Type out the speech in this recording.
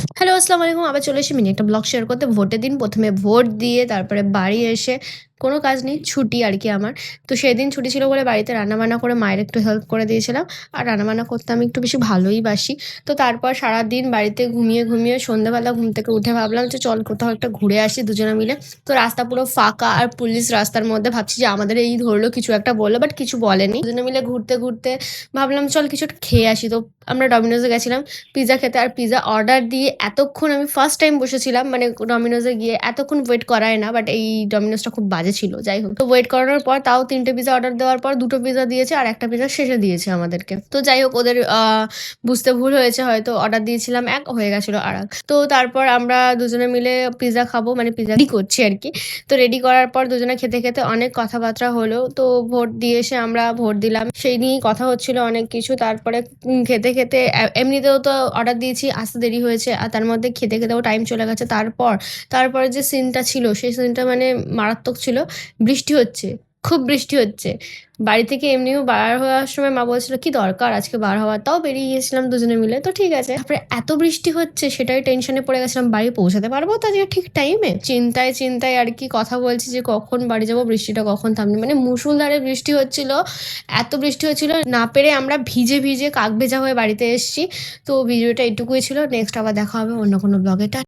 Hello, আসসালামু আলাইকুম। আবার চলে এসেছি মিনি একটা ব্লগ শেয়ার করতে। ভোটের দিন ১ম এ ভোট দিয়ে তারপরে বাড়ি এসে কোনো কাজ নেই, ছুটি আরকি আমার। তো সেদিন ছুটি ছিল বলে বাড়িতে রান্নাবান্না করে মায়ের একটু হেল্প করে দিয়েছিলাম। আর রান্নাবান্না করতে আমি একটু বেশি ভালোই বাসি। তো তারপর সারাদিন বাড়িতে ঘুমিয়ে সন্ধ্যাবেলা ঘুম থেকে উঠে ভাবলাম যে চল কোথাও একটা ঘুরে আসি দুজনে মিলে। তো রাস্তা পুরো ফাঁকা আর পুলিশ রাস্তার মধ্যে। ভাবছি যে আমাদের এই ধরলো, কিছু একটা বললো, বাট কিছু বলেনি। দুজনে মিলে ঘুরতে ভাবলাম চল কিছু একটা খেয়ে আসি। তো আমরা ডমিনোজে গেছিলাম পিজ্জা খেতে। আর পিজ্জা অর্ডার দিয়ে এতক্ষণ আমি ফার্স্ট টাইম বসেছিলাম, মানে ডমিনোজে গিয়ে এতক্ষণ ওয়েট করায় না, বাট এই ডমিনোজটা খুব বাজে ছিল। যাই হোক, তো ওয়েট করানোর পর তাও ৩টে পিজ্জা অর্ডার দেওয়ার পর ২টো পিজ্জা দিয়েছে আর একটা পিজ্জা শেষে দিয়েছে আমাদেরকে। তো যাই হোক, ওদের বুঝতে ভুল হয়েছে, হয়তো অর্ডার দিয়েছিলাম এক, হয়ে গেছিলো আরেক। তো তারপর আমরা দুজনে মিলে পিজ্জা খাবো, মানে পিজ্জা রেডি করছি আরকি। তো রেডি করার পর দুজনে খেতে অনেক কথাবার্তা হলো। তো ভোট দিয়ে এসে আমরা ভোট দিলাম। সেই নিয়েই কথা হচ্ছিল অনেক কিছু। তারপরে খেতে এমনিতেও তো অর্ডার দিয়েছি, আসতে দেরি হয়েছে। আর তার মধ্যে খেতেও টাইম চলে গেছে। তারপরে যে সিনটা ছিল, সেই সিনটা মানে মারাত্মক ছিল। বৃষ্টি হচ্ছে, খুব বৃষ্টি হচ্ছে। বাড়ি থেকে এমনিও বার হওয়ার সময় মা বলছিল, "কি দরকার আজকে বার হওয়ার?" তাও বেরিয়ে গিয়েছিলাম দুজনে মিলে। তো ঠিক আছে। তারপরে এত বৃষ্টি হচ্ছে, সেটাই টেনশনে পড়ে গেছিলাম, বাড়ি পৌঁছাতে পারবো তো আজকে ঠিক টাইমে? চিন্তায় আরকি কথা বলছি যে কখন বাড়ি যাবো, বৃষ্টিটা কখন থামবে। মানে মুষলধারে বৃষ্টি হচ্ছিল। এত বৃষ্টি হচ্ছিল, না পেরে আমরা ভিজে কাকভেজা হয়ে বাড়িতে এসেছি। তো ভিডিওটা এটুকুই ছিল। নেক্সট আবার দেখা হবে অন্য কোনো ব্লগে।